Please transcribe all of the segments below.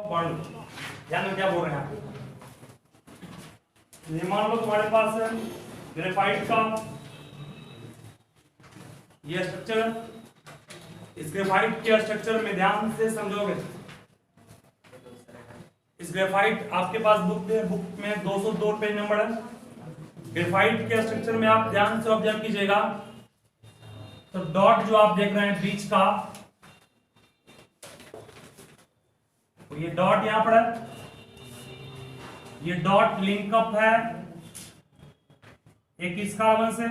Bond ध्यान में क्या बोल रहे हैं आप? ये मान लो तुम्हारे पास है ग्रेफाइट का ये स्ट्रक्चर है। इस ग्रेफाइट के स्ट्रक्चर में ध्यान से समझोगे, इस ग्रेफाइट आपके पास बुक में 202 पेज नंबर है। ग्रेफाइट के स्ट्रक्चर में आप ध्यान से ऑब्जर्व कीजिएगा तो डॉट जो आप देख रहे हैं बीच का, तो ये डॉट यहां पर है, ये डॉट लिंकअप है एक इस कार्बन से,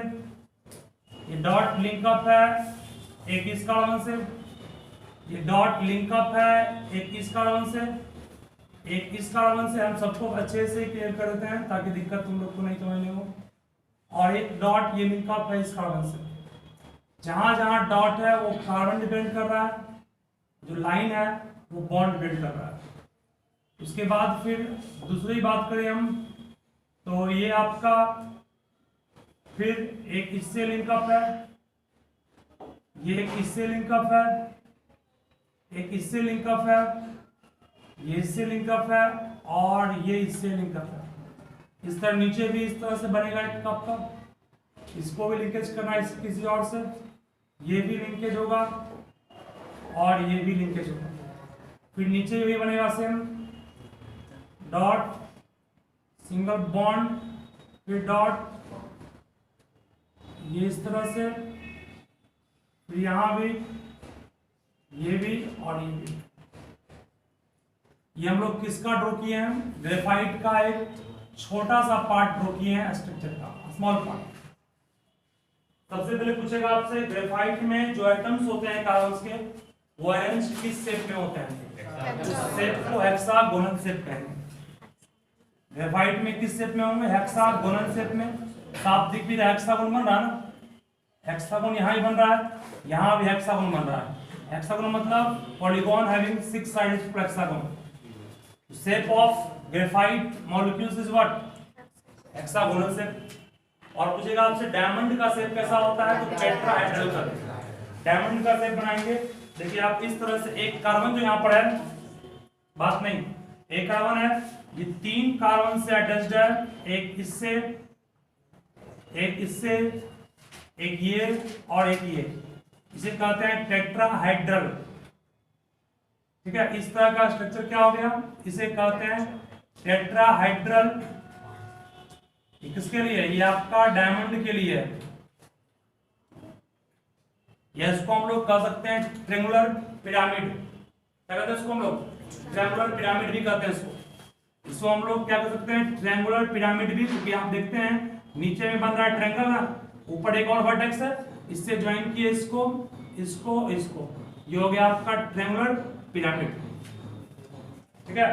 ये डॉट लिंकअप है एक इस कार्बन से, ये डॉट लिंकअप है एक इस कार्बन से, एक इस कार्बन से। हम सबको अच्छे से क्लियर कर देते हैं ताकि दिक्कत तुम लोग को नहीं समझने हो। और एक डॉट ये लिंकअप है इस कार्बन से। जहां जहां डॉट है वो कार्बन डिपेंड कर रहा है, जो लाइन है वो बॉन्ड डिपेंड कर रहा है। उसके बाद फिर दूसरी बात करें हम तो ये आपका फिर एक इससे लिंकअप है, ये एक इससे लिंकअप है, एक इससे लिंकअप है, ये इससे लिंकअप है और ये इससे लिंकअप है। इस तरह नीचे भी इस तरह से बनेगा एक कप का, इसको भी लिंकेज करना है किसी और से, ये भी लिंकेज होगा और ये भी लिंकेज होगा। फिर नीचे भी बनेगा सेम डॉट सिंगल बॉन्ड, फिर डॉट ये इस तरह से, फिर यहां भी ये भी और ये भी। ये हम लोग किसका ड्रॉ किए हैं? ग्रेफाइट का एक छोटा सा पार्ट ड्रॉ किए हैं स्ट्रक्चर का, स्मॉल पार्ट। सबसे पहले पूछेगा आपसे ग्रेफाइट में जो एटम्स होते हैं कार्बन के वो अरेंज किस शेप में होते हैं? शेप को हेक्सागोनल शेप कहेंगे। ग्रेफाइट में किस शेप में होंगे? हेक्सागोनल शेप में। साफ दिख भी रहा है हेक्सागोन बन रहा है ना, हेक्सागोन यहाँ ही बन रहा है, यहाँ भी हेक्सागोन बन रहा है। हेक्सागोन मतलब polygon having 6 sides to hexagon. Shape of graphite molecules is what? Hexagonal shape. और पूछेगा आपसे डायमंड का शेप कैसा होता है? तो टेट्राहेड्रल का। डायमंड का शेप बनाएंगे, देखिए आप इस तरह से एक कार्बन जो यहाँ पर है, बात नहीं, एक कार्बन है, ये 3 कार्बन से अटैच्ड है, एक इससे, एक इससे, एक ये और एक ये। इसे कहते हैं टेट्राहेड्रल। ठीक है, इस तरह का स्ट्रक्चर क्या हो गया? इसे कहते हैं टेट्राहेड्रल। किसके लिए? ये आपका डायमंड के लिए है। इसको हम लोग कह सकते हैं ट्रेंगुलर पिरामिड। क्या कहते हैं इसको हम लोग? ट्रेंगुलर पिरामिड भी कहते हैं इसको हम लोग क्या कह सकते हैं? ट्रेंगुलर पिरामिड भी, क्योंकि आप देखते हैं नीचे में बन रहा है ट्रेंगल ना, ऊपर एक और वर्टेक्स है, इससे ज्वाइन किए इसको, इसको, इसको, ये हो गया आपका ट्रेंगुलर पिरामिड। ठीक है,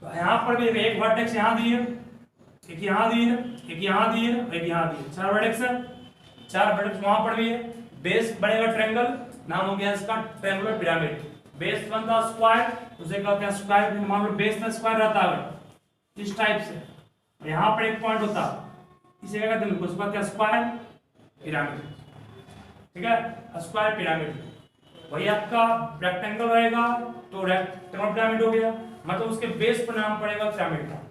तो यहां पर भी एक वर्टेक्स यहां दी है, एक यहां दी है, एक यहां दी है, एक यहां दी है, 4 वर्टेक्स है, 4 वर्टेक्स वहां पर भी है। बेस बनेगा ट्रायंगल, नाम हो गया इसका ट्रायंगुलर पिरामिड। बेस बनता स्क्वायर, उसे कहते हैं स्क्वायर। मान लो बेस में स्क्वायर रहता है इस टाइप से, यहां पर एक पॉइंट होता है, इसे क्या कहते हैं? उसको कहते हैं स्क्वायर पिरामिड। ठीक है, स्क्वायर पिरामिड। वही आपका रेक्टेंगल रहेगा तो रेक्टेंगल पिरामिड हो गया, मतलब उसके बेस पर नाम पड़ेगा पिरामिड का।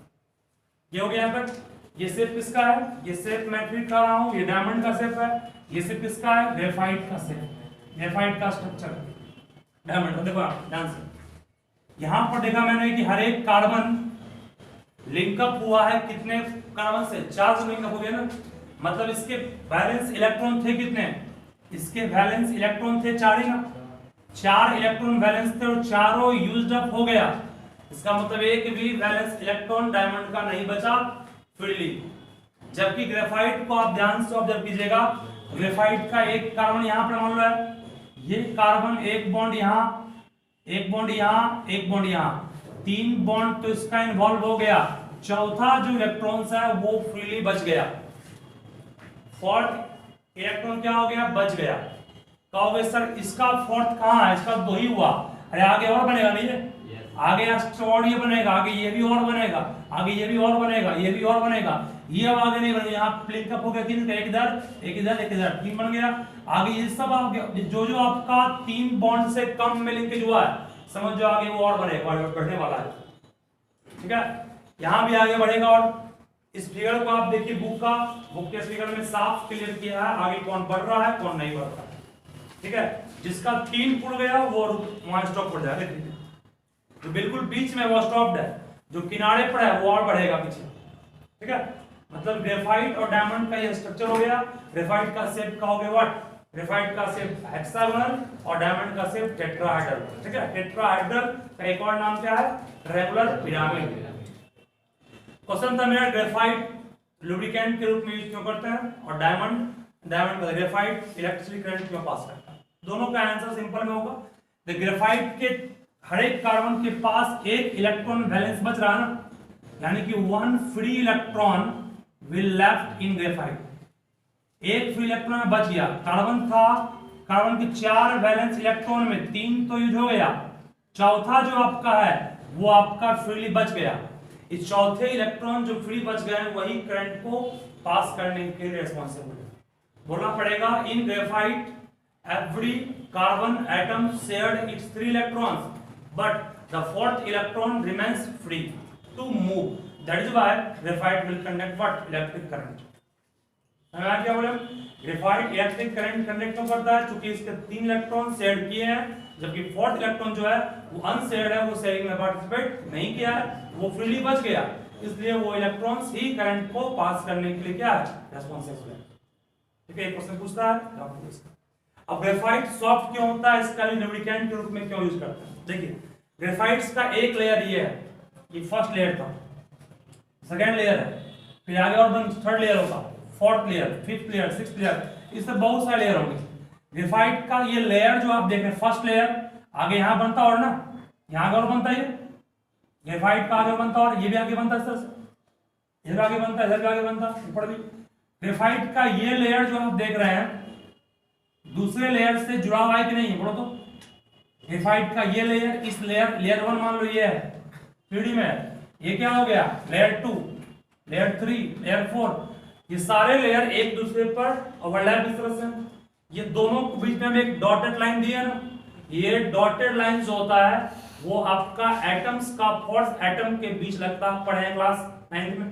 ये हो गया यहाँ पर। ये शेप किसका है? ये शेप मैं फिर कह रहा हूँ, ये डायमंड का शेप है। ये शेप किसका है? ग्रेफाइट का शेप, ग्रेफाइट का स्ट्रक्चर डायमंड। देखो आप ध्यान से, यहाँ पर देखा मैंने कि हर एक कार्बन लिंकअप हुआ है कितने कार्बन से? 4 से लिंकअप हो गया ना, मतलब इसके वैलेंस इलेक्ट्रॉन थे कितने? इसके वैलेंस इलेक्ट्रॉन थे 4 ही ना, 4 इलेक्ट्रॉन वैलेंस थे और चारों यूज्ड अप हो गया। इसका मतलब एक भी वैलेंस इलेक्ट्रॉन डायमंड का नहीं बचा फ्रीली। जबकि ग्रेफाइट को आप ध्यान से ऑब्जर्व कीजिएगा, ग्रेफाइट का एक कार्बन यहाँ पर मान लो है, ये कार्बन एक बॉन्ड यहाँ, एक बॉन्ड यहाँ, एक बॉन्ड यहाँ, 3 बॉन्ड तो इसका इन्वॉल्व हो गया, चौथा जो इलेक्ट्रॉन्स है वो फ्रीली बच गया। 4th इलेक्ट्रॉन क्या हो गया? बच गया। कहोगे सर इसका 4th कहाँ है? इसका 2 ही हुआ। अरे आगे और बनेगा नहीं है? आगे और ये बनेगा, आगे ये भी और बनेगा, आगे ये भी और बनेगा, ये भी और बनेगा, ये अब आगे नहीं बनेगा। यहाँ लिंकअप हो गया 3 का, एक इधर, एक इधर, एक इधर, 3 बन गया। आगे ये सब आ गया, जो जो आपका 3 बॉन्ड से कम में लिंकेज हुआ है समझ जो आगे वो और बढ़ने वाला है, ठीक है। यहाँ भी आगे बढ़ेगा। और इस फिगर को आप देखिए, बुक के फिगर में साफ क्लियर किया है आगे कौन बढ़ रहा है कौन नहीं बढ़ रहा है, ठीक है। जिसका 3 पुल गया वो वहां स्टॉप पड़ जाएगा, तो बिल्कुल बीच में वो स्टॉप्ड है, जो किनारे पर है वो और बढ़ेगा पीछे, ठीक है। मतलब ग्रेफाइट और डायमंड का ये स्ट्रक्चर हो गया। ग्रेफाइट का शेप का हो गया व्हाट, ग्रेफाइट का शेप हेक्सागोनल और डायमंड का शेप टेट्राहेड्रल, ठीक है। टेट्राहेड्रल का एक और नाम क्या है, ट्रायंगुलर पिरामिड। क्वेश्चन था मेरा, ग्रेफाइट लुब्रिकेंट के रूप में यूज क्यों करते हैं, और डायमंड का ग्रेफाइट इलेक्ट्रिक करंट क्यों पास करता है। दोनों का आंसर सिंपल में होगा। द ग्रेफाइट के हर एक कार्बन के पास एक इलेक्ट्रॉन बैलेंस बच रहा है ना, यानी कि 1 free electron will left in graphite, एक फ्री इलेक्ट्रॉन बच गया। कार्बन था, कार्बन के 4 वैलेंस इलेक्ट्रॉन में 3 तो यूज हो गया, चौथा जो आपका है वो आपका फ्रीली बच गया। इस चौथे इलेक्ट्रॉन जो फ्री बच गए वही करंट को पास करने के लिए रिस्पॉन्सिबल है। बोलना पड़ेगा, in graphite every carbon atom shared its 3 electrons but the 4th electron remains free to move, that is why graphite will conduct what, electric current। समझा क्या बोले, ग्रेफाइट इलेक्ट्रिक करंट कंडक्ट क्यों करता है, क्योंकि इसके 3 इलेक्ट्रॉन शेयर किए हैं, जबकि 4th इलेक्ट्रॉन जो है वो अनशेयर्ड है, वो शेयरिंग में पार्टिसिपेट नहीं किया है, वो फ्रीली बच गया, इसलिए वो इलेक्ट्रॉन्स ही करंट को पास करने के लिए क्या है, रिस्पांसिबल है, ठीक है। एक क्वेश्चन पूछता है अब ग्रेफाइट सॉफ्ट क्यों होता है, इसका लुब्रिकेंट के रूप में क्यों यूज करते हैं। देखिए ग्रेफाइट्स का एक लेयर ये है, ये फर्स्ट लेयर था, सेकेंड लेयर है, फिर आगे और थर्ड लेयर होगा, fourth layer, fifth layer, sixth layer, इससे बहुत सारे लेयर होंगे। ग्रेफाइट का ये लेयर जो आप देख रहे हैं फर्स्ट लेयर, आगे यहाँ बनता और ना यहाँ और बनता है, ग्रेफाइट का आगे बनता और ये भी आगे बनता है, इस तरह से इधर आगे बनता है, इधर भी आगे बनता है, ऊपर भी। ग्रेफाइट का ये लेयर जो आप देख रहे हैं दूसरे लेयर से जुड़ा हुआ है कि नहीं है, बोलो तो। ग्रेफाइट का ये लेयर, इस लेयर 1 मान लो ये है 3D में, ये क्या हो गया लेयर 2, लेयर 3, लेयर 4, ये सारे लेयर एक दूसरे पर ओवरलैप इस तरह से। ये दोनों के बीच में एक डॉटेड लाइन दी है ना, ये डॉटेड लाइन जो होता है वो आपका एटम्स का फोर्स एटम के बीच लगता है, पढ़े क्लास 9th में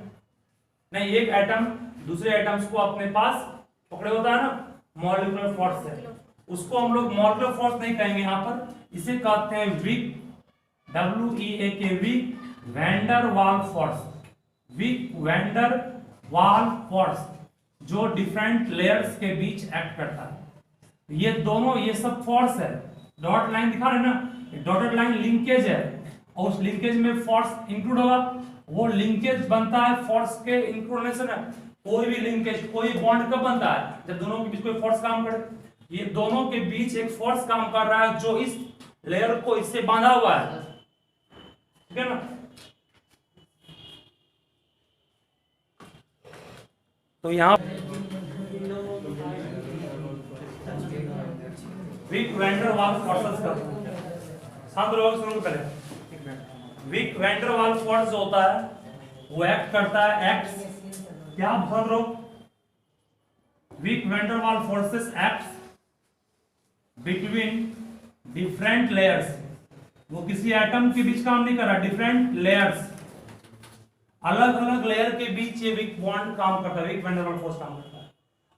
नहीं, एक एटम दूसरे एटम्स को अपने पास पकड़े होता है ना, मॉलिक्यूलर फोर्स है, उसको हम लोग मॉलिक्यूलर फोर्स नहीं कहेंगे यहाँ पर, इसे कहते हैं weak, WEAK, weak van Waals force, weak van Waals force, जो डिफरेंट लेयर्स के बीच एक्ट करता है। ये दोनों ये सब फोर्स है, डॉट लाइन दिखा रहे ना, डॉटेड लाइन लिंकेज है, और उस लिंकेज में फोर्स इंक्लूड होगा, वो लिंकेज बनता है फोर्स के इंक्लूडेशन है। कोई भी लिंकेज, कोई बॉन्ड कब बनता है, जब दोनों के बीच कोई फोर्स काम करे। ये दोनों के बीच एक फोर्स काम कर रहा है जो इस लेयर को इससे बांधा हुआ है, ठीक है ना। तो यहां वीक वैन डर वाल फोर्सेस का शांत लोग शुरू करें। वीक वैन डर वाल फोर्स जो होता है वो एक्ट करता है, एक्ट क्या ध्यान रखो, वीक वैन डर वाल forces act between different layers, वो किसी एटम के बीच काम नहीं कर रहा, डिफरेंट लेयर्स, अलग अलग लेयर के बीच ये वीक बॉन्ड काम करता है, वीक वैन डर वाल फोर्स काम करता है।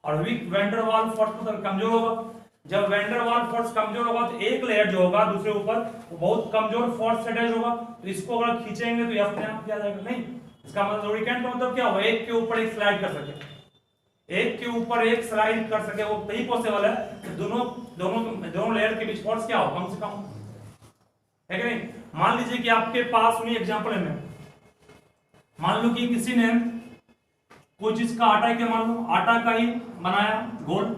और वीक वैन डर वाल फोर्स मतलब कमजोर होगा, जब वैन डर वाल फोर्स कमजोर होगा तो एक लेयर जो होगा दूसरे ऊपर वो बहुत कमजोर फोर्स से अटैच होगा, तो इसको अगर खींचेंगे तो ये अपने आप क्या जाएगा, नहीं, इसका मतलब लुब्रिकेंट का मतलब क्या होगा, एक के ऊपर एक स्लाइड कर सके, एक के ऊपर एक स्लाइड कर सके, वो तभी पॉसिबल है कि दोनों लेयर के बीच फोर्स क्या हो, कम से कम है कि नहीं। मान लीजिए कि आपके पास उन्हीं एग्जांपल है, मान लो कि किसी ने कोई चीज का आटा के मान लो आटा का ही बनाया गोल,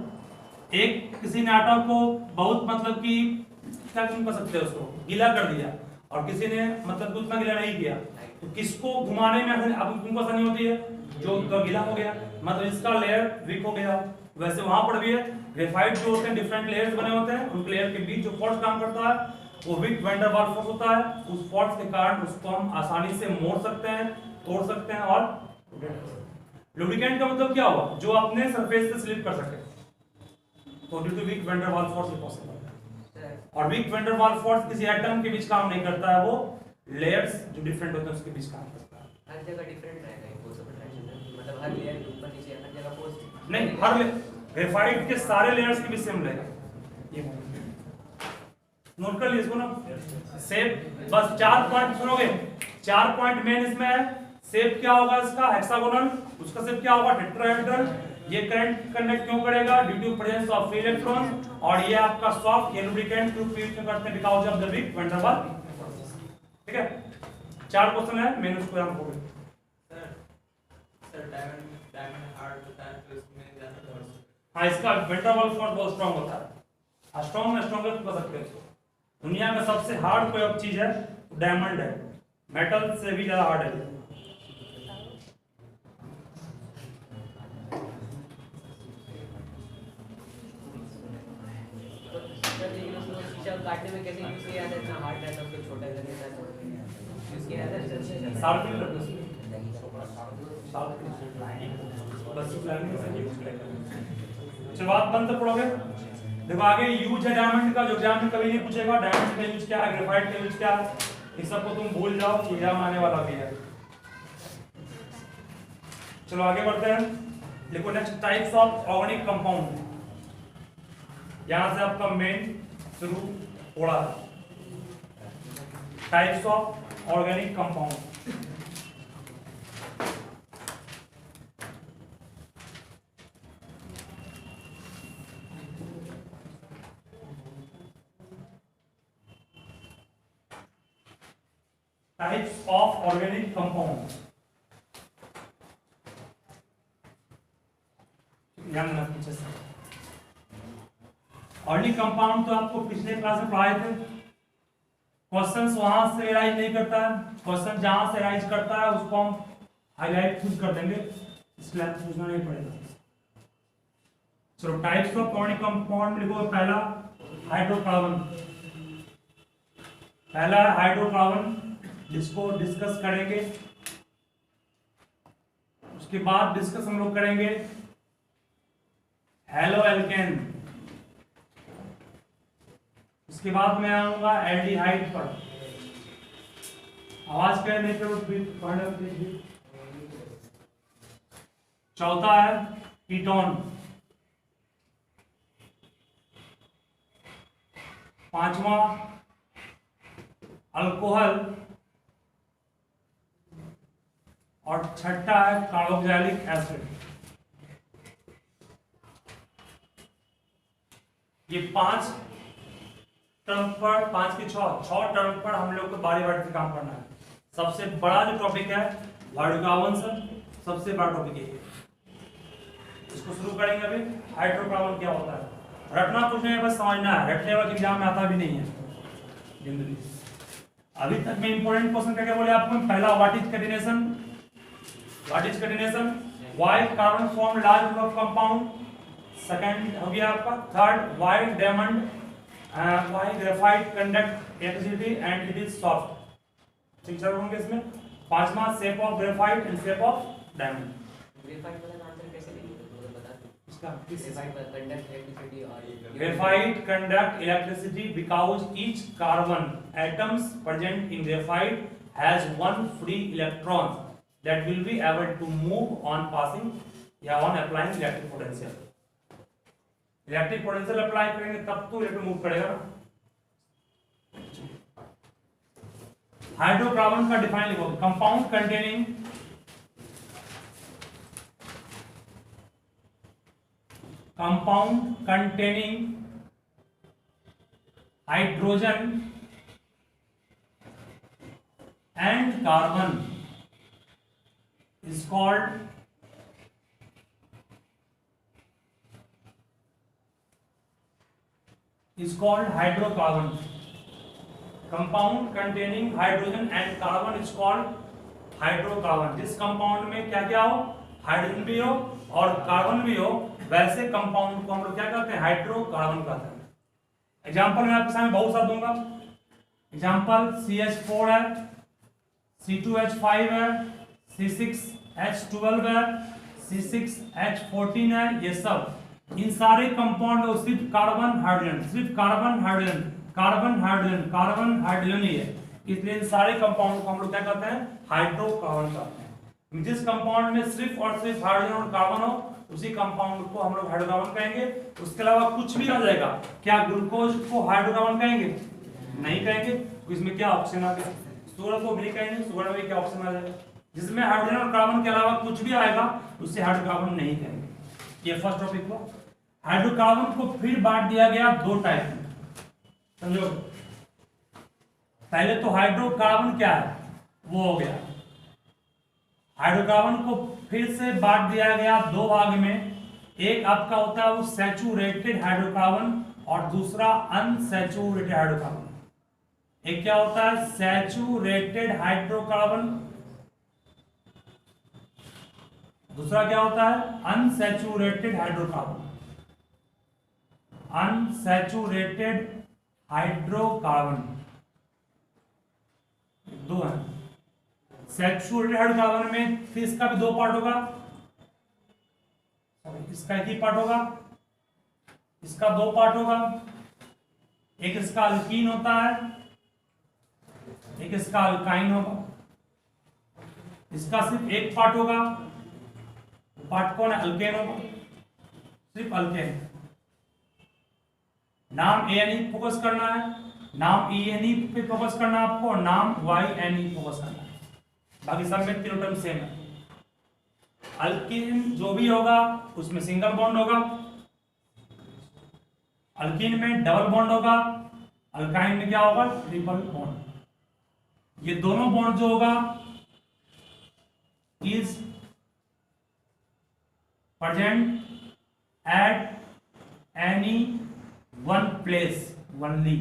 एक किसी ने आटा को बहुत मतलब कि क्या कर सकते हैं उसको गीला कर दिया, और किसी ने मतलब उतना गीला नहीं किया, तो किसको घुमाने में अब तुमको आसानी होती है, जो तो गीला हो गया, मतलब इसका लेयर वीक हो गया। वैसे वहां पर भी है, ग्रेफाइट जो होते हैं डिफरेंट लेयर्स बने होते हैं, उन लेयर के बीच जो फोर्स काम करता है वो वीक वैन डर वाल फोर्स होता है, उस फोर्स के कारण उसको हम आसानी से मोड़ सकते हैं, तोड़ सकते हैं और लुब्रिकेंट का मतलब क्या हुआ, जो अपने सरफेस से स्लिप कर सके, तो ड्यू टू वीक वैन डर वाल फोर्स पॉसिबल है। और weak van der Waals force किसी एटम के बीच काम नहीं करता है, वो लेयर्स जो डिफरेंट होते हैं उसके बीच काम करता है। हर जगह डिफरेंट रहेगा ये फोर्स ऑफ अट्रैक्शन है, मतलब हर लेयर के ऊपर नीचे हर जगह फोर्स नहीं, हर ग्रेफाइट के सारे लेयर्स के बीच सेम रहेगा। ये नोट कर लीजिए इसको ना। शेप बस 4 पॉइंट सुनोगे, 4 पॉइंट मेन इसमें है। शेप क्या होगा इसका, हेक्सागोनल, उसका शेप क्या होगा, टेट्राहेड्रल। ये करंट कंडक्ट क्यों करेगा, due to presence of free electron. और ये आपका सॉफ्ट ये लुब्रिकेंट टू फीड क्यों करते हैं, because of the weak van der Waals. ठीक है, 4 क्वेश्चन है मेन, उसको हम हो गए। सर डायमंड हार्ड होता है तो इसमें ज्यादा फोर्स। हाँ, इसका वैन डर वाल्स फोर्स बहुत स्ट्रांग होता है, स्ट्रांग स्ट्रांगेस्ट कर सकते हैं इसको। दुनिया में सबसे हार्ड कोई अब चीज है डायमंड है, मेटल से भी ज्यादा हार्ड है। शीशा काटने में कैसे यूज किया जाता है, इतना हार्ड रहता है उसको छोटा करने का यूज किया जाता है। शार्पनिंग करते हैं, बस प्लानिंग से यूज करेंगे। चलो बात बंद तक पढ़ोगे। देखो आगे यूज है डायमंड का, जो एग्जाम में कभी नहीं पूछेगा, डायमंड का यूज क्या है, ग्रेफाइट का यूज क्या है, इस सबको तुम भूल जाओ, एग्जाम आने वाला भी है। चलो आगे बढ़ते हैं, देखो next types of organic compound. यहां से आपका मेन शुरू हो रहा है, types of organic compound. Types of organic compound, ध्यान देना पीछे से। ऑर्गेनिक कंपाउंड तो आपको पिछले क्लास में पढ़ाए थे। क्वेश्चंस वहां से राइज नहीं करता है, क्वेश्चन जहां से राइज करता है उसको हम हाईलाइट खुद कर देंगे, इसलिए आपको पूछना नहीं पड़ेगा। चलो टाइप्स ऑफ ऑर्गेनिक कंपाउंड लिखो। पहला हाइड्रोकार्बन, पहला हाइड्रोकार्बन जिसको डिस्कस करेंगे। उसके बाद डिस्कस हम लोग करेंगे हेलो एल्केन। उसके बाद मैं आऊंगा एल्डिहाइड पर। आवाज क्या नहीं कर। चौथा है कीटोन, पांचवा अल्कोहल, और छठा है कार्बोक्सिलिक एसिड। ये 5 टर्म पर, 5 के 6 टर्म पर हम लोग को बारी बारी से काम करना है। सबसे बड़ा जो टॉपिक है हाइड्रोकार्बन, सबसे बड़ा टॉपिक है, इसको शुरू करेंगे अभी। हाइड्रोकार्बन क्या होता है, रटना कुछ नहीं है, बस समझना है। रटने वाले एग्जाम में आता भी नहीं है जनरली। अभी तक में इंपॉर्टेंट क्वेश्चन क्या क्या बोले आपको। पहला what is catenation, what is catenation, why carbon form large number of compound. Second हो गया आपका। Third why diamond, why graphite conduct electricity and it is soft. ठीक है होंगे इसमें। पांचवा shape of graphite and shape of diamond. Graphite वाला answer कैसे लिखेंगे बता दो इसका ग्रेफाइट कंडक्ट इलेक्ट्रिसिटी और graphite conduct electricity because each carbon atoms present in graphite has one free electron that will be able to move on passing या on applying electric potential। Electric potential apply करेंगे तब तो electron move करेगा। Hydrocarbon का define लिखो, compound containing hydrogen and carbon is called hydrocarbon। Compound containing hydrogen and carbon is called hydrocarbon. जिस compound में क्या क्या हो, हाइड्रोजन भी हो और कार्बन भी हो, वैसे कंपाउंड को हम लोग क्या कहते हैं, हाइड्रोकार्बन कहते हैं। एग्जांपल मैं आपके सामने बहुत सारा दूंगा। एग्जांपल CH4 है, C2H5 है, C6H12 है, C6H14 है। ये सब इन सारे कंपाउंड में सिर्फ कार्बन हाइड्रोजन, सिर्फ कार्बन हाइड्रोजन, कार्बन हाइड्रोजन ही है, इसलिए इन सारे कंपाउंड को हम लोग क्या कहते हैं, हाइड्रोकार्बन कहते हैं। जिस कंपाउंड में सिर्फ और सिर्फ हाइड्रोजन और कार्बन हो उसी कंपाउंड को हम लोग हाइड्रोकार्बन कहेंगे। उसके अलावा कुछ भी आ जाएगा, क्या ग्लूकोज को हाइड्रोकार्बन कहेंगे? नहीं कहेंगे। तो इसमें क्या ऑप्शन आ गया, सोलर को भी कहेंगे, सोलर में क्या ऑप्शन आ जाएगा, जिसमें हाइड्रोजन और कार्बन के अलावा कुछ भी आएगा उससे हाइड्रोकार्बन नहीं कहेंगे। ये फर्स्ट टॉपिक हुआ। हाइड्रोकार्बन को फिर बांट दिया गया दो टाइप में, समझो। पहले तो हाइड्रोकार्बन क्या है वो हो गया, हाइड्रोकार्बन को फिर से बांट दिया गया दो भाग में। एक आपका होता है वो सैचुरेटेड हाइड्रोकार्बन और दूसरा अनसैचुरेटेड हाइड्रोकार्बन। एक क्या होता है सैचुरेटेड हाइड्रोकार्बन, दूसरा क्या होता है अनसैचुरेटेड हाइड्रोकार्बन। अनसैचुरेटेड हाइड्रोकार्बन दो है। सैचुरेटेड हाइड्रोकार्बन में फिर इसका भी दो पार्ट होगा, इसका एक ही पार्ट होगा, इसका दो पार्ट होगा। एक इसका अल्कीन होता है, एक इसका अल्काइन होगा। इसका सिर्फ एक पार्ट होगा, पार्ट कौन है, अल्केन होगा, सिर्फ अल्केन। नाम ANE फोकस करना है, नाम ENE पे फोकस करना है आपको, और नाम YNE फोकस करना है। बाकी सब में तीनों टर्म सेम है। अल्कीन जो भी होगा उसमें सिंगल बॉन्ड होगा, अल्कीन में डबल बॉन्ड होगा, अल्काइन में क्या होगा ट्रिपल बॉन्ड। ये दोनों बॉन्ड जो होगा is present at any one place only,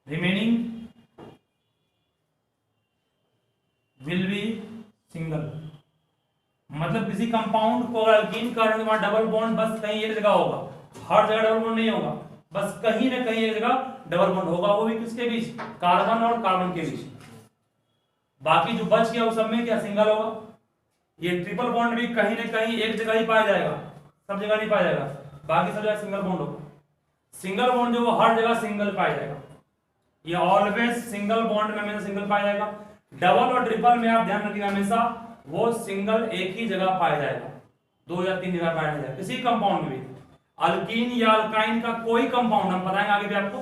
remaining will be single. मतलब किसी कंपाउंड को अगर अल्कीन कर रहे हैं वहां डबल बॉन्ड बस कहीं एक जगह होगा, हर जगह डबल बॉन्ड नहीं होगा, बस कहीं ना कहीं एक जगह डबल बॉन्ड होगा, वो भी किसके बीच, कार्बन और कार्बन के बीच। बाकी जो बच गया उस सब में क्या सिंगल होगा। ये ट्रिपल बॉन्ड भी कहीं ना कहीं एक जगह ही पाया जाएगा, सब जगह नहीं पाया जाएगा, बाकी सब जगह सिंगल बॉन्ड होगा। सिंगल बॉन्ड जो हर जगह सिंगल पाया जाएगा, ये ऑलवेज सिंगल बॉन्ड में हमेशा सिंगल पाया जाएगा। डबल और ट्रिपल में आप ध्यान रखिएगा हमेशा वो सिंगल एक ही जगह पाया जाएगा, दो या तीन जगह पाया जाएगा किसी कंपाउंड में भी। अल्कीन या अल्काइन का कोई कंपाउंड हम बताएंगे आगे भी आपको,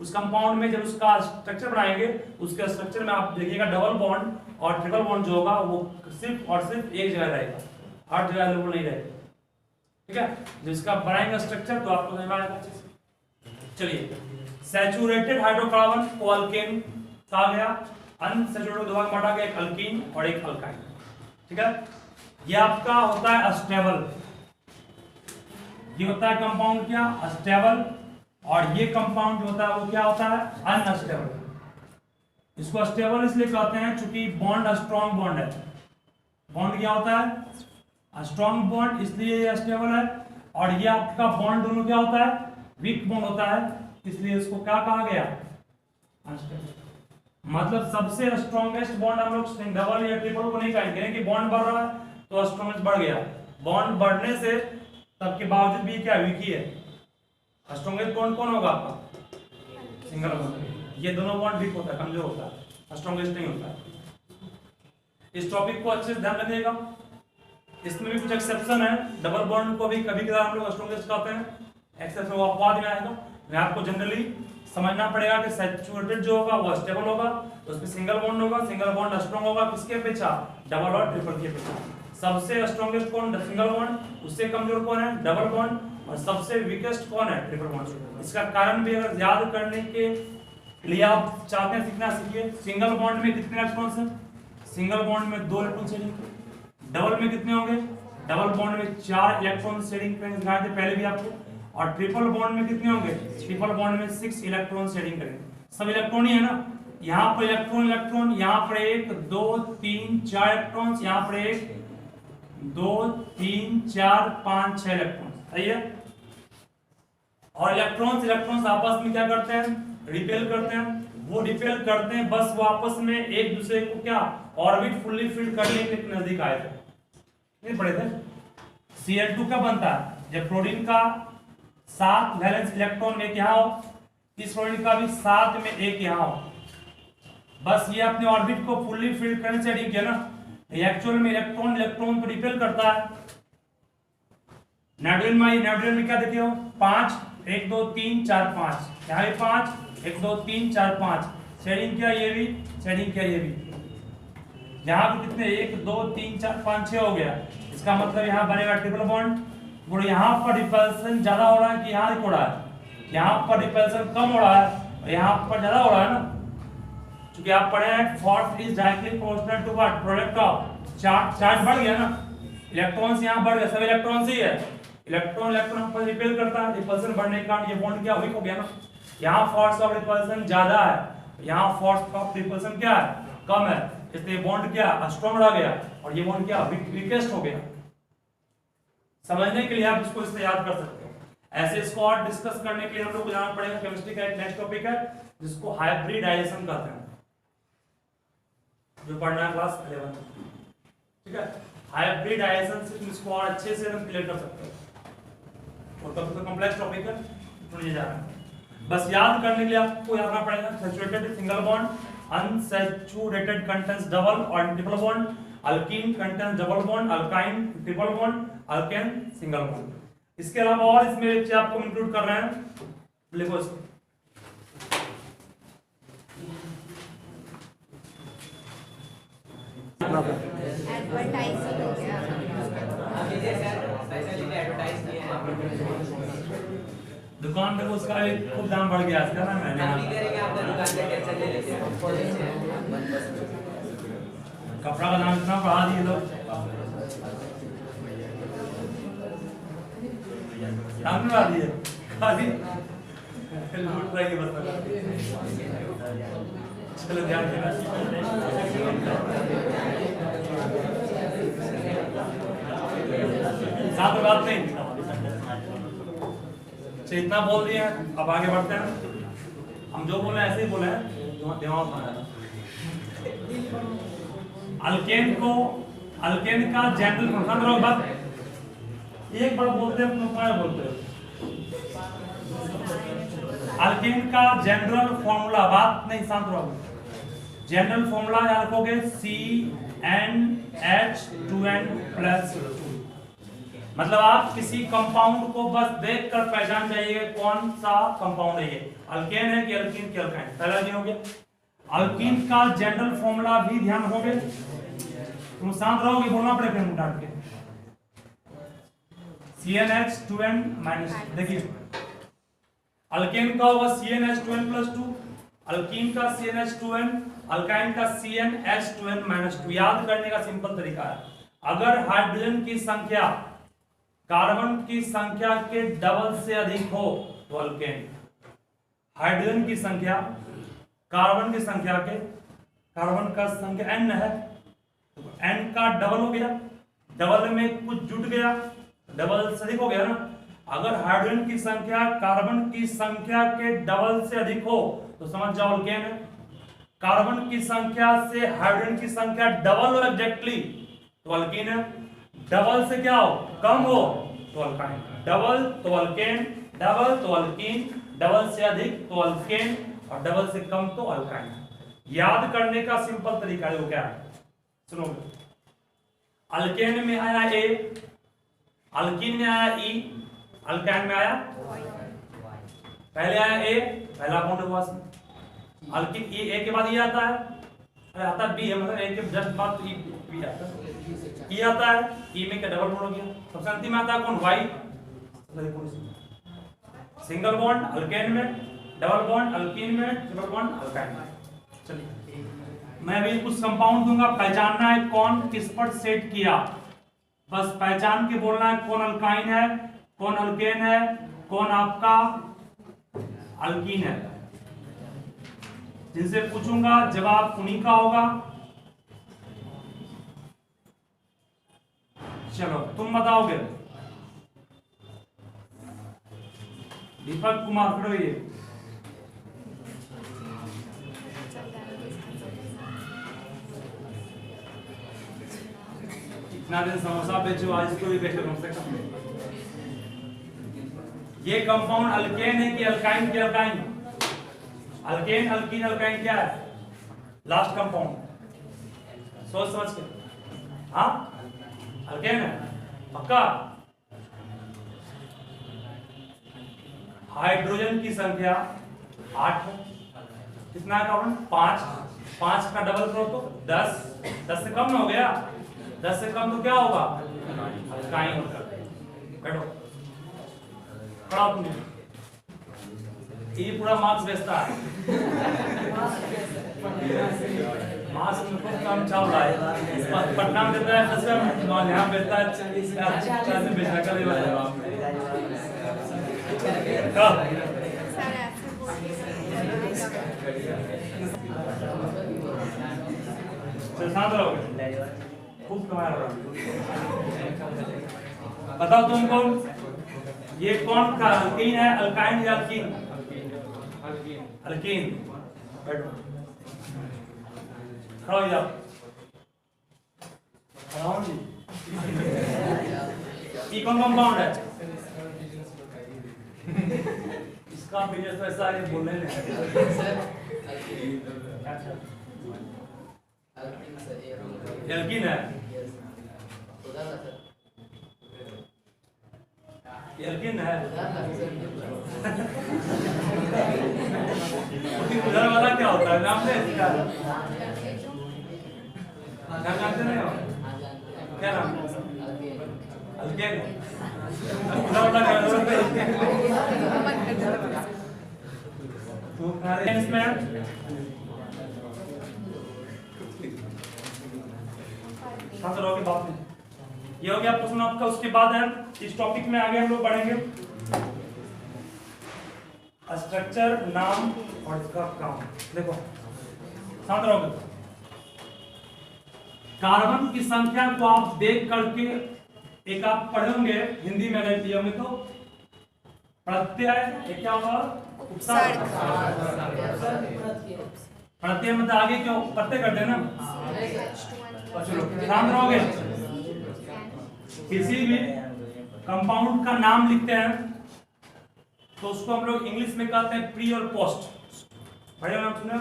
उस कंपाउंड में जब उसका स्ट्रक्चर बनाएंगे उसके स्ट्रक्चर में आप देखिएगा डबल बॉन्ड और ट्रिपल बॉन्ड जो होगा वो सिर्फ और सिर्फ एक जगह रहेगा, हर जगह अवेलेबल नहीं रहेगा। ठीक है, जिसका बनाएंगे स्ट्रक्चर तो आपको समझ में आएगा अच्छे से। चलिए, सैचुरेटेड हाइड्रोकार्बन को अल्केन कहा गया, अनसैचुरेटेड दो भाग बांटा गया, एक अल्कीन और एक अल्काइन। ठीक है, ये आपका होता है अस्टेबल, ये होता है कंपाउंड क्या अस्टेबल, और ये कंपाउंड जो होता है वो क्या होता है अनस्टेबल। इसको अस्टेबल इसलिए कहते हैं क्योंकि बॉन्ड स्ट्रॉन्ग बॉन्ड है। बॉन्ड क्या होता है स्ट्रॉन्ग बॉन्ड, इसलिए ये अस्टेबल है। और ये आपका बॉन्ड दोनों क्या होता है वीक बॉन्ड होता है, इसलिए इसको क्या कहा गया अनस्टेबल। मतलब सबसे स्ट्रॉन्गेस्ट बॉन्ड हम लोग डबल या ट्रिपल को नहीं कहेंगे कि बॉन्ड बढ़ रहा है तो स्ट्रॉन्गेस्ट बढ़ गया, बॉन्ड बढ़ने से तब के बावजूद भी क्या वीक ही है। स्ट्रॉन्गेस्ट बॉन्ड कौन होगा आपका सिंगल बॉन्ड, ये दोनों बॉन्ड वीक होता है, कमजोर होता है, स्ट्रॉन्गेस्ट नहीं होता है। इस टॉपिक को अच्छे से ध्यान रखिएगा, इसमें भी कुछ एक्सेप्शन है, डबल बॉन्ड को भी कभी कभार हम लोग स्ट्रॉन्गेस्ट कहते हैं, एक्सेप्शन वो बाद में आएगा। मैं आपको जनरली समझना पड़ेगा कि सैचुरेटेड जो होगा वो स्टेबल होगा, तो उसमें सिंगल बॉन्ड होगा, सिंगल बॉन्ड स्ट्रॉन्ग होगा किसके अपेक्षा डबल और ट्रिपल की अपेक्षा। सबसे स्ट्रॉन्गेस्ट कौन सिंगल बॉन्ड, उससे कमजोर कौन है डबल बॉन्ड, और सबसे वीकेस्ट कौन है ट्रिपल बॉन्ड। इसका कारण भी अगर याद करने के लिए आप चाहते हैं सीखना सीखिए। सिंगल बॉन्ड में कितने इलेक्ट्रॉन्स हैं, सिंगल बॉन्ड में 2 इलेक्ट्रॉन शेयरिंग, डबल में कितने होंगे, डबल बॉन्ड में 4 इलेक्ट्रॉन शेयरिंग दिखाए थे पहले भी आपको, और ट्रिपल बॉन्ड में कितने होंगे, ट्रिपल बॉन्ड में 6 इलेक्ट्रॉन शेयरिंग करेंगे। सब इलेक्ट्रॉन ही है ना, यहाँ पर इलेक्ट्रॉन इलेक्ट्रॉन, यहाँ पर 1 2 3 4 इलेक्ट्रॉन्स, यहाँ पर 1 2 3 4 5 6 इलेक्ट्रॉन, सही है। और इलेक्ट्रॉन्स आपस में क्या करते हैं रिपेल करते हैं, वो रिपेल करते हैं बस वो आपस में एक दूसरे को क्या ऑर्बिट फुल्ली फिल्ड करने के नजदीक आए थे, नहीं पढ़े थे। Cl2 क्या बनता है जब प्रोटीन का 7 वैलेंस इलेक्ट्रॉन एक यहाँ हो इस फ्लोरीन का भी साथ में एक यहाँ हो। बस ये अपने ऑर्बिट को फुल्ली फिल करने से ठीक है ना। एक्चुअल में इलेक्ट्रॉन को रिपेल करता है। नाइट्रोजन में क्या देखे हो 5 1 2 3 4 5, यहाँ भी 5 1 2 3 4 5, शेडिंग क्या ये भी, शेडिंग क्या ये भी। यहाँ पे कितने 1 2 3 4 5 6 हो गया। इसका मतलब यहाँ बनेगा ट्रिपल बॉन्ड। बोलो यहाँ पर रिपल्सन ज्यादा हो रहा है कि यहाँ हो रहा है? यहाँ पर रिपल्सन कम हो रहा है और यहाँ पर ज्यादा हो रहा है ना। क्योंकि आप पढ़े हैं force is directly proportional to what, product of charge बढ़ गया ना, इलेक्ट्रॉन्स यहाँ बढ़ गए, सब इलेक्ट्रॉन्स ही है। इलेक्ट्रॉन पर रिपेल करता है, रिपल्सन बढ़ने के कारण ये बॉन्ड क्या वीक हो गया ना। यहाँ फोर्स ऑफ रिपल्सन ज्यादा है, यहाँ फोर्स ऑफ रिपल्सन क्या है, कम है, इसलिए बॉन्ड क्या स्ट्रॉन्ग रह गया और ये बॉन्ड क्या वीकेस्ट हो गया। समझने के लिए आप इसको इससे याद कर सकते हो। ऐसे इसको और डिस्कस करने के लिए हम लोग को जाना पड़ेगा केमिस्ट्री का एक नेक्स्ट टॉपिक है जिसको हाइब्रिडाइजेशन कहते हैं, जो पढ़ना है क्लास 11। ठीक है, हाइब्रिडाइजेशन से इसको और अच्छे से हम क्लियर कर सकते हैं और तब तो कॉम्प्लेक्स टॉपिक है, सुनिए जा रहे हैं। बस याद करने के लिए आपको याद रखना पड़ेगा saturated single bond, unsaturated contains double और triple bond, alkene contains double bond, alkyne triple bond, alkane single bond. इसके अलावा और इसमें एक चीज आपको इंक्लूड कर रहे हैं, लिखो इसको। एडवर्टाइजिंग हो गया। दुकान पे उसका भी खूब दाम बढ़ गया इसका ना। मैंने कपड़ा का दाम इतना बढ़ा दिए लोग, दाम बढ़ा दिए, खाली लूट रही है बस। चलो ध्यान देना। साथ में बात नहीं, इतना बोल दिया, अब आगे बढ़ते हैं। हम जो बोले ऐसे ही बोले हैं, दिमाग बनाना। अल्केन को, अल्केन का जनरल फंक्शन रहो, बस एक बार बोलते हैं बोलते हैं। अल्केन का जनरल फॉर्मूला, बात नहीं शांत रहो। जनरल फॉर्मूला याद रखोगे CnH2n+2। मतलब आप किसी कंपाउंड को बस देखकर पहचान जाइएगा कौन सा कंपाउंड है, ये अल्केन है कि अल्कीन की अल्काइन। पहला दिन हो गया। अल्कीन का जनरल फॉर्मूला भी ध्यान रखोगे, तुम शांत रहोगे, बोलना पड़ेगा फिर डांट के। CnH2n-, देखिए अल्केन का होगा CnH2n+2, अल्कीन का CnH2n, अल्काइन का CnH2n-2। याद करने का सिंपल तरीका है, अगर हाइड्रोजन की संख्या कार्बन की संख्या के डबल से अधिक हो तो अल्केन। हाइड्रोजन की संख्या कार्बन की संख्या के, कार्बन का संख्या n है तो n का डबल हो गया, डबल में कुछ जुट गया, डबल से अधिक हो गया ना। अगर हाइड्रोजन की संख्या कार्बन की संख्या के डबल से अधिक हो तो समझ जाओ अल्केन है। कार्बन की संख्या से हाइड्रोजन की संख्या डबल हो एग्जैक्टली तो अल्कीन है। डबल से क्या हो, कम हो तो अल्काइन। डबल तो अल्केन, डबल तो अल्कीन, डबल से अधिक तो अल्केन और डबल से कम तो अल्काइन। याद करने का सिंपल तरीका है वो क्या है, सुनो। अल्केन में आया A, अल्कीन में आया E, अल्काइन में आया, पहले आया A, पहला बॉन्ड हुआ इसमें। अल्कीन A के बाद E आता है, अरे आता है B है, मतलब A के जस्ट बाद E आता है, E आता है, E में क्या डबल बॉन्ड हो गया। सबसे अंतिम आता है कौन, Y, सिंगल बॉन्ड अल्केन में, डबल बॉन्ड अल्कीन में, ट्रिपल बॉन्ड अल्काइन में। चलिए मैं भी कुछ कंपाउंड दूंगा, पहचानना है कौन किस पर सेट किया, बस पहचान के बोलना है कौन अल्काइन है, कौन अल्केन है, कौन आपका अल्कीन है। जिनसे पूछूंगा जवाब उन्हीं का होगा। चलो तुम बताओगे, दीपक कुमार खड़ो, ये इतना दिन समोसा बेचो, आज इसको भी बेचो कम से कम। ये कंपाउंड अल्केन है कि अल्काइन की अल्काइन, अल्केन अल्कीन अल्काइन क्या है? लास्ट कंपाउंड, सोच समझ के। हाँ अल्केन है पक्का। हाइड्रोजन की संख्या 8 है, कितना है कार्बन? 5, 5 का डबल करो तो 10, 10 से कम हो गया, 10 से कम तो क्या होगा? अल्काइन होगा। बैठो पढ़ाओ तुमने, ये पूरा मार्क्स बेचता है। मार्क्स में कुछ कम चल रहा है, पटना में देता है 10 में, यहाँ बेचता है 40 में बेचना कर शांत रहोगे, खूब कमाया रहा। बताओ तुमको ये कौन का अल्कीन है, अल्काइन या अल्कीन? अल्कीन। बैठो खड़ा हो जाओ। ये कौन कंपाउंड है? इसका बिजनेस पैसा ये बोलने नहीं। एल्कीन है, एल्कीन है। उधर वाला क्या होता है? नाम से इसका क्या जानते नहीं हो? क्या नाम? अल्केन। उधर वाला क्या जरूरत है? इसमें रहोगे बात में। ये हो गया प्रश्न आपका। उसके बाद है इस टॉपिक में आगे हम लोग बढ़ेंगे स्ट्रक्चर, नाम और इसका काम। देखो शांत रहोगे। कार्बन की संख्या को आप देख करके एक आप पढ़ोगे हिंदी में अगर दिए होंगे तो प्रत्यय क्या होगा? उपसर्ग। प्रत्यय मतलब आगे क्यों प्रत्यय करते हैं ना। चलो ध्यान रहोगे, किसी भी कंपाउंड का नाम लिखते हैं तो उसको हम लोग इंग्लिश में कहते हैं प्री और पोस्ट। बढ़िया नाम सुने?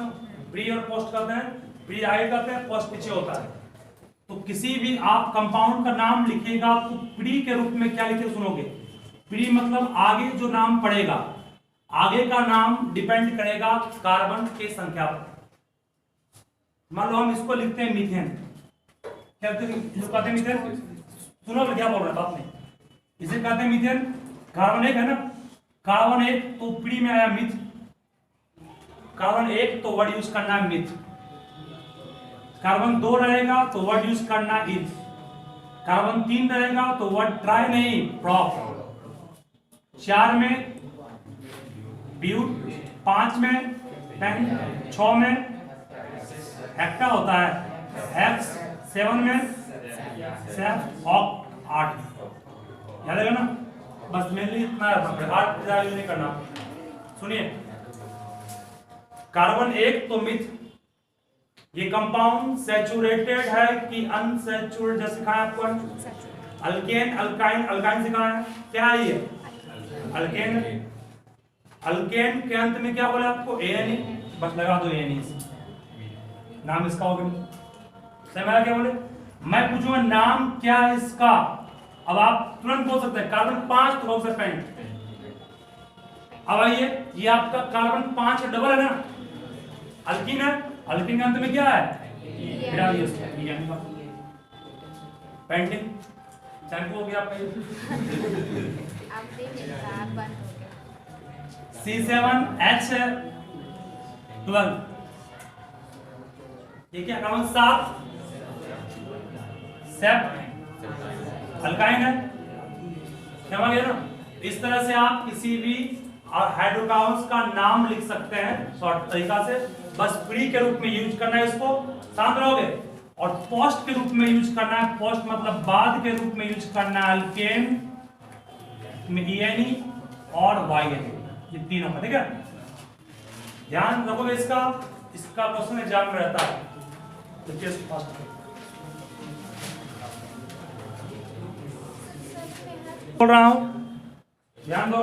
प्री और पोस्ट कहते हैं, प्री आगे कहते हैं, पोस्ट पीछे होता है। तो किसी भी आप कंपाउंड का नाम लिखिएगा तो प्री के रूप में क्या लिखे सुनोगे? प्री मतलब आगे जो नाम पड़ेगा, आगे का नाम डिपेंड करेगा कार्बन की संख्या पर। मान लो हम इसको लिखते हैं मीथेन, क्या कहते हैं मीथेन? सुनो क्या बोल रहे हैं बात में। इसे कहते हैं मीथेन। कार्बन 1 है ना, कार्बन 1 तो प्री में आया मिथ। कार्बन 1 तो वर्ड यूज करना है मिथ। कार्बन 2 रहेगा तो वर्ड यूज करना इथ। कार्बन 3 रहेगा तो वर्ड ट्राई नहीं प्रॉप। 4 में ब्यूट, 5 में पेन, 6 में हेक्टा होता है, हेक्स, 7 में सेफ, ऑक, 8 याद है ना। बस मेनली इतना है, 8 यूज नहीं करना। सुनिए कार्बन 1 तो मिथ, ये कंपाउंड सैचुरेटेड है कि अनसैचुरेटेड? जैसे सिखाया आपको अल्केन, अल्काइन, अल्काइन सिखाया है। क्या है ये? अल्केन। अल्केन के अंत में क्या बोले आपको? एन। बस लगा दो एन, नाम इसका हो गया। समझा क्या बोले? मैं पूछूंगा नाम क्या है इसका, अब आप तुरंत बोल सकते हैं कार्बन 5 तो बोल सकते हैं। अब आइए, ये आपका कार्बन 5 डबल है ना, अल्कीन है। अल्कीन के अंत में क्या है? पेंटिंग शैम्पू हो गया आपका। C7H12 ये क्या कार्बन 7 सेप अल्काइन है। समझ गए ना? इस तरह से आप किसी भी हाइड्रोकार्बन्स का नाम लिख सकते हैं शॉर्ट तरीका से। बस प्री के रूप में यूज करना है इसको, शांत रहोगे। और पोस्ट के रूप में यूज करना है, पोस्ट मतलब बाद के रूप में यूज करना है अल्केन में ENE और YNE, ये तीनों का। ठीक है, ध्यान रखोगे इसका क्वेश्चन एग्जाम में रहता है। बोल रहा हूं, ध्यान दो।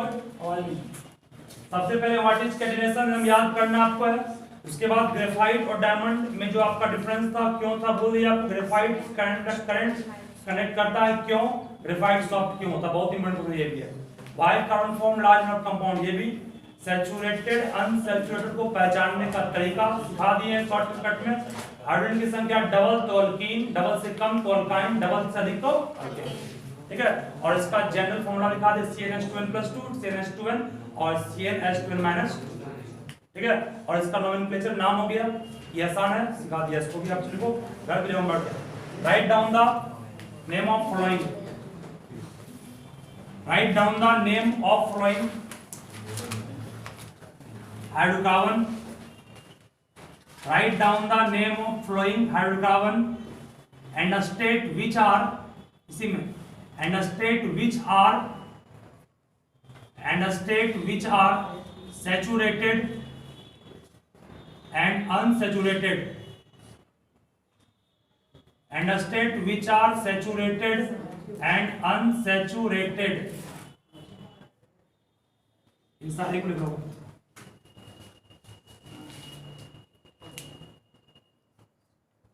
सबसे पहले व्हाट इज कैटेनेशन हम याद करना आपको है। उसके बाद ग्रेफाइट और डायमंड में जो आपका डिफरेंस था, क्यों था बोल दिया आपको। ग्रेफाइट करंट कनेक्ट करता है, क्यों। ग्रेफाइट सॉफ्ट क्यों होता है, बहुत इंपॉर्टेंट क्वेश्चन ये भी है। Why carbon form large number compound, ये भी। सैचुरेटेड अनसैचुरेटेड को पहचानने का तरीका सिखा दिए शॉर्टकट में। हाइड्रोजन की संख्या डबल तो अल्कीन, डबल से कम तो अल्काइन, डबल से अधिक तो अल्केन, ठीक है। और इसका जनरल फॉर्मूला लिखा दे CnH2n+2, CnH2n और CnH2n-, ठीक है। और इसका नोमेनक्लेचर नाम हो गया, ये आसान है, सिखा दिया इसको भी। आप लिखो घर पे जाऊंगा, write down the name of following, write down the name of following hydrocarbon, write down the name of flowing hydrocarbon and a state which are, इसी में, and a state which are saturated and unsaturated, and a state which are saturated and unsaturated, इन सारे को लिख लो।